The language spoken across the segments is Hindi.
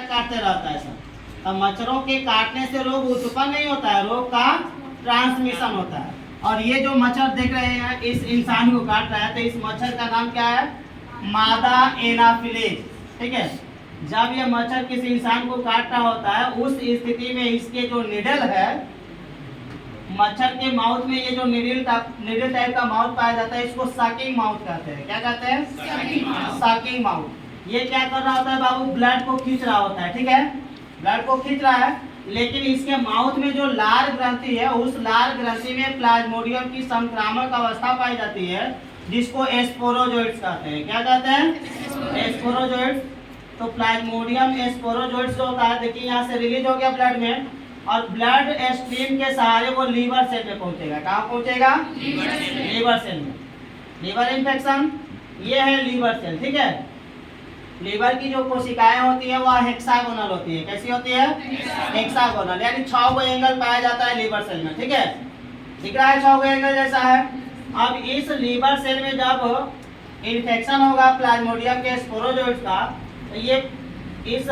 काटते रहता है सर। अब मच्छरों के काटने से रोग उत्पन्न नहीं होता है, रोग का ट्रांसमिशन होता है। और ये जो मच्छर देख रहे हैं इस इंसान को काट रहा है, तो इस मच्छर का नाम क्या है? मादा एनाफिलीज। ठीक है, जब ये मच्छर किसी इंसान को काट रहा होता है उस स्थिति में इसके जो निडल है, मच्छर के माउथ में ये जो निडल टाइप का माउथ पाया जाता है, इसको सकिंग माउथ कहते हैं। क्या कहते हैं? Sucking mouth. ये क्या कर रहा होता है बाबू? ब्लड को खींच रहा होता है। ठीक है, ब्लड को खींच रहा है, लेकिन इसके माउथ में जो लार ग्रंथि है, उस लार ग्रंथि में प्लाज्मोडियम की संक्रामक अवस्था पाई जाती है, जिसको स्पोरोजोइट्स कहते हैं। क्या कहते हैं? स्पोरोजोइट्स। तो प्लाज्मोडियम स्पोरोजोइट्स जो होता है, देखिए यहाँ से रिलीज हो गया ब्लड में, और ब्लड स्ट्रीम के सहारे वो लीवर सेल में पहुंचेगा। कहाँ पहुंचेगा? लीवर सेल में। लीवर इन्फेक्शन, ये है लीवर सेल। ठीक है, लीवर की जो कोशिकाएं होती है वह हेक्सागोनल होती है। कैसी होती है? हेक्सागोनल, यानी 6 गो एंगल पाया जाता है लीवर सेल में। ठीक है, दिख रहा है 6 गो एंगल जैसा है। अब इस लीवर सेल में जब इन्फेक्शन होगा प्लाज्मोडियम के स्पोरोजोइट्स का, तो ये इस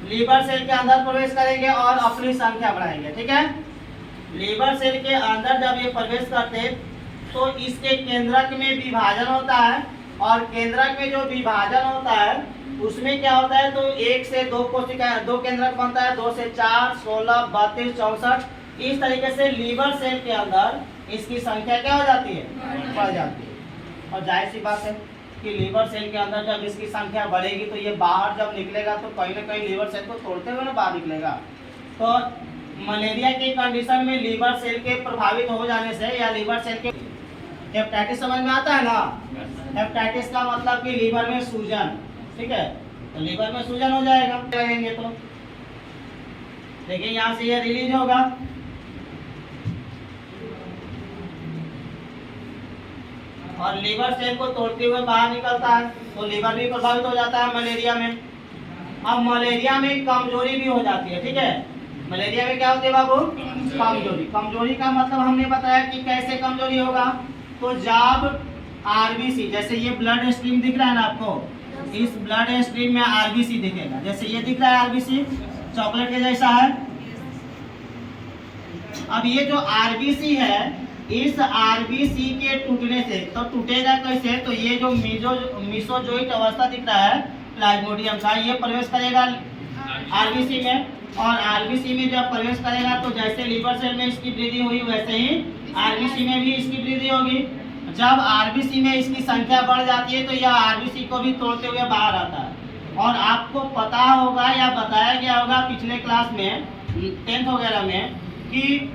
लीवर सेल के अंदर प्रवेश करेंगे और अपनी संख्या बढ़ाएंगे। ठीक है, लीवर सेल के अंदर जब ये प्रवेश करते तो इसके केंद्रक में विभाजन होता है, और केंद्रक में जो विभाजन होता है उसमें क्या होता है? तो 1 से 2 कोशिका, 2 केंद्रक बनता है, 2 से 4, 16, 32, 64। इस तरीके से लीवर सेल के अंदर इसकी संख्या क्या हो जाती है? बढ़ जाती है। और जाहिर सी बात है कि लीवर सेल के अंदर जब इसकी संख्या बढ़ेगी तो ये बाहर जब निकलेगा तो कहीं ना कहीं लीवर सेल को तोड़ते हुए ना बाहर निकलेगा। तो मलेरिया की कंडीशन में लीवर सेल के प्रभावित हो जाने से, या लीवर सेल के, हेपेटाइटिस समझ में आता है ना? हेपेटाइटिस का मतलब कि लीवर में सूजन। ठीक है, तो लीवर में सूजन हो जाएगा रहेंगे तो देखिए यहाँ से ये रिलीज होगा, और लीवर सेल को तोड़ते हुए बाहर निकलता है, तो लीवर भी प्रभावित हो जाता है मलेरिया में। अब मलेरिया में कमजोरी भी हो जाती है। ठीक है, मलेरिया में क्या होती है बाबू? कमजोरी। कमजोरी का मतलब हमने बताया कि कैसे कमजोरी होगा। तो जब आरबीसी, जैसे ये ब्लड स्ट्रीम दिख रहा है ना आपको, इस ब्लड स्ट्रीम में आरबीसी दिखेगा, जैसे ये दिख रहा है आरबीसी, चॉकलेट के जैसा है। अब ये जो आरबीसी है, इस आरबीसी के टूटने से, तो टूटेगा कैसे? तो ये जो मीसोजोइट अवस्था दिख रहा है प्लाज्मोडियम का, ये प्रवेश करेगा आरबीसी में, और आरबीसी में जब प्रवेश करेगा तो जैसे लीवर सेल में इसकी वृद्धि हुई वैसे ही आरबीसी में भी इसकी वृद्धि होगी। जब आरबीसी में इसकी संख्या बढ़ जाती है तो यह आरबीसी को भी तोड़ते हुए बाहर आता है। और आपको पता होगा या बताया गया होगा पिछले क्लास में 10th वगैरह में कि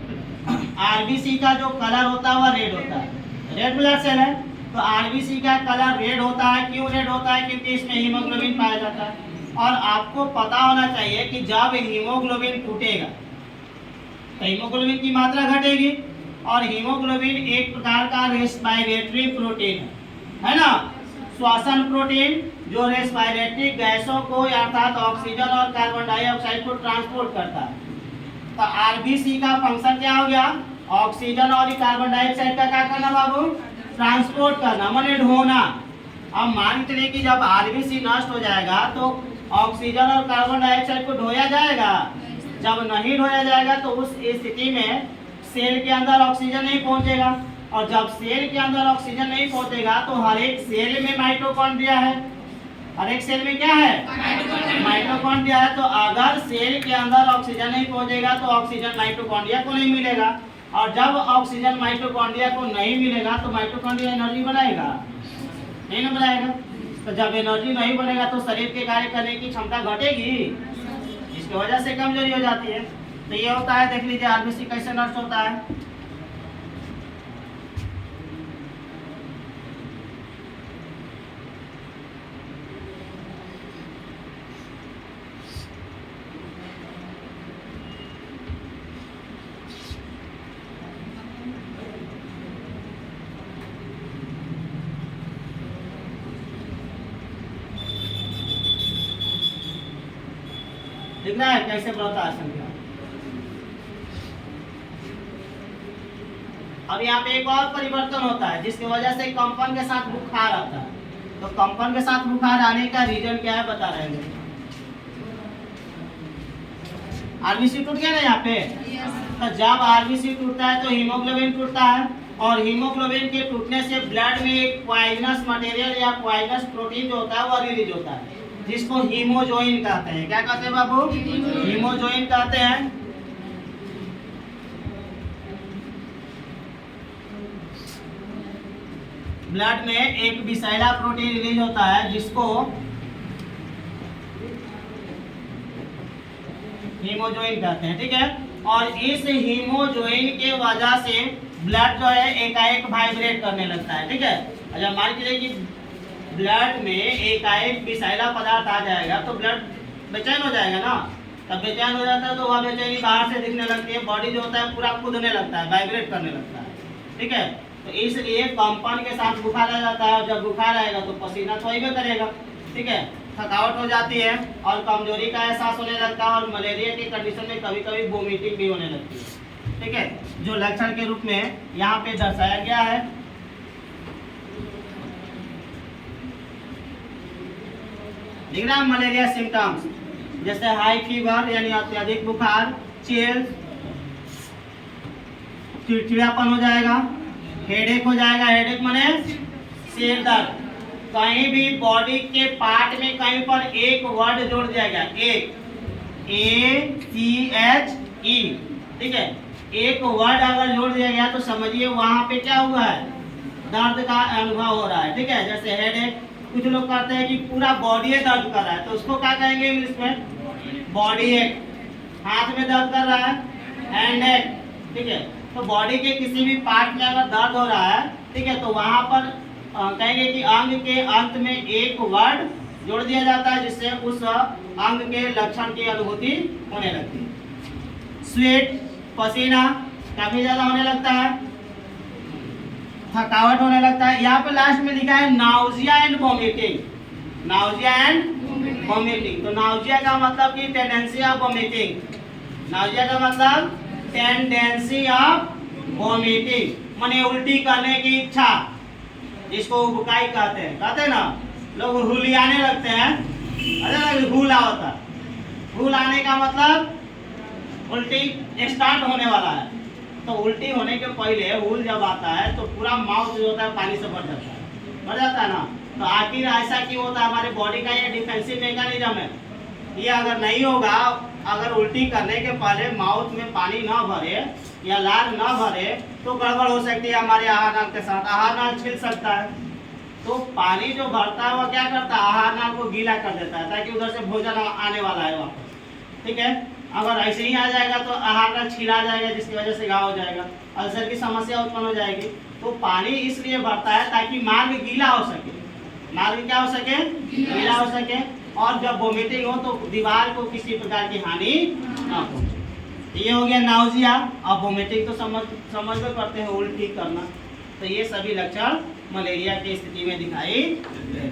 आरबीसी का जो कलर होता है वह रेड होता है, रेड ब्लड सेल है। तो आरबीसी का कलर रेड होता है। क्यों रेड होता है? क्योंकि इसमें हीमोग्लोबिन पाया जाता है। और आपको पता होना चाहिए कि जब हीमोग्लोबिन टूटेगा तो हीमोग्लोबिन की मात्रा घटेगी, और हीमोग्लोबिन एक प्रकार का रेस्पिरेटरी प्रोटीन है ना, श्वसन प्रोटीन, जो रेस्पिरेटरी गैसों को अर्थात ऑक्सीजन और कार्बन डाइऑक्साइड को ट्रांसपोर्ट करता है। तो आरबीसी का फंक्शन क्या हो गया? ऑक्सीजन और कार्बन डाइऑक्साइड का क्या करना बाबू? ट्रांसपोर्ट करना, माने ढोना। अब मान के लिए कि जब आरबीसी नष्ट हो जाएगा तो ऑक्सीजन और कार्बन डाइऑक्साइड को ढोया जाएगा? जब नहीं ढोया जाएगा तो उस स्थिति में सेल के अंदर ऑक्सीजन नहीं पहुंचेगा, और जब सेल के अंदर ऑक्सीजन नहीं पहुंचेगा तो हर एक सेल में माइटोकॉन्ड्रिया है। हर एक सेल में क्या है? माइटोकॉन्ड्रिया है। तो अगर सेल के अंदर ऑक्सीजन नहीं पहुंचेगा तो ऑक्सीजन माइटोकॉन्ड्रिया को नहीं मिलेगा, और जब ऑक्सीजन माइटोकॉन्ड्रिया को नहीं मिलेगा तो माइटोकॉन्ड्रिया एनर्जी बनाएगा? नहीं ना बनाएगा। तो जब एनर्जी नहीं बनेगा तो शरीर के कार्य करने की क्षमता घटेगी, इसकी वजह से कमजोरी हो जाती है। तो ये होता है, देख लीजिए आरबीसी कैसे नष्ट होता है। दिख रहा है कैसे बढ़ता है संख्या। अब यहाँ पे एक और परिवर्तन होता है जिसकी वजह से कंपन के साथ बुखार आता है। तो कंपन के साथ बुखार आने का रीजन क्या है बता रहे हैं। आरबीसी टूट गया ना यहाँ पे। तो जब आरबीसी टूटता है तो हीमोग्लोबिन टूटता है, और हीमोग्लोबिन के टूटने से ब्लड में एक पॉइजनस मटेरियल या पॉइजनस प्रोटीन जो होता है वो रिलीज होता है, जिसको हीमोजोइन कहते हैं। क्या कहते हैं बाबू? हीमोजोइन कहते हैं। ब्लड में एक विषैला प्रोटीन रिलीज होता है जिसको हीमोजोइन कहते हैं, ठीक है। और इस हीमोजोइन के वजह से ब्लड जो है एकाएक वाइब्रेट करने लगता है, ठीक है। अच्छा मान लीजिए कि ब्लड में एकाएक विषैला पदार्थ आ जाएगा तो ब्लड बेचैन हो जाएगा ना। तब बेचैन हो जाता है तो वह बेचैनी बाहर से दिखने लगती है, बॉडी जो होता है पूरा कूदने लगता है, वाइब्रेट करने लगता है, ठीक है। तो इसलिए कंपन के साथ बुखार आ जाता है, और जब बुखार आएगा तो पसीना तो ही करेगा, ठीक है। थकावट हो जाती है और कमजोरी का एहसास होने लगता है, और मलेरिया की कंडीशन में कभी कभी वोमिटिंग भी होने लगती है, ठीक है। जो लक्षण के रूप में यहाँ पे दर्शाया गया है। दिख रहा है मलेरिया सिम्टम्स, जैसे हाई फीवर यानी अत्यधिक बुखार, चिल्स, चिड़चिड़ापन हो जाएगा, हेडेक हो जाएगा। हेडेक माने सिर दर्द। कहीं भी बॉडी के पार्ट में कहीं पर एक वर्ड जोड़ दिया गया, एक, ACHE, ठीक है। एक वर्ड अगर जोड़ दिया गया तो समझिए वहां पे क्या हुआ है, दर्द का अनुभव हो रहा है, ठीक है। जैसे हेडेक, कुछ लोग कहते हैं कि पूरा बॉडी दर्द कर रहा है, तो उसको क्या कहेंगे इंग्लिश में? बॉडी एक। हाथ में दर्द कर रहा है, हैंड एक, ठीक है। तो बॉडी के किसी भी पार्ट में अगर दर्द हो रहा है, ठीक है, तो वहां पर कहेंगे कि अंग के अंत में एक वर्ड जोड़ दिया जाता है, जिससे उस अंग के लक्षण की अनुभूति होने लगती है। स्वेट, पसीना काफी ज्यादा होने लगता है, थकावट होने लगता है। यहाँ पे लास्ट में लिखा है nausea and vomiting. Nausea and vomiting. तो नाउजिया का मतलब कि टेंडेंसी ऑफ वोमिटिंग। नाउजिया का मतलब टेंडेंसी ऑफ वोमिटिंग माने उल्टी करने की इच्छा, जिसको उबकाई कहते हैं ना। लोग हुलियाने लगते हैं, अरे हुल होता है। हुल आने का मतलब उल्टी स्टार्ट होने वाला है। तो उल्टी होने के पहले हुल जब आता है तो पूरा माउथ जो होता है पानी से भर जाता है ना। तो आखिर ऐसा क्यों होता है? हमारे बॉडी का ये डिफेंसिव मैकेनिज्म है। ये अगर नहीं होगा, अगर उल्टी करने के पहले माउथ में पानी ना भरे या लार ना भरे तो गड़बड़ हो सकती है हमारे आहार नाल के साथ। आहार नाल छिल सकता है, तो पानी जो भरता है वह क्या करता है, आहार नाल को गीला कर देता है, ताकि उधर से भोजन आने वाला है वापस, ठीक है। अगर ऐसे ही आ जाएगा तो आहार नाल छिला जाएगा, जिसकी वजह से घाव हो जाएगा, अल्सर की समस्या उत्पन्न हो जाएगी। तो पानी इसलिए भरता है ताकि मार्ग गीला हो सके। मार्ग क्या हो सके? गीला हो सके। और जब वोमिटिंग हो तो दीवार को किसी प्रकार की हानि ना पहुंचे। ये हो गया नाउजिया। अब वोमिटिंग तो समझ में पड़ते हैं, उल्टी करना। तो ये सभी लक्षण मलेरिया की स्थिति में दिखाई देते हैं।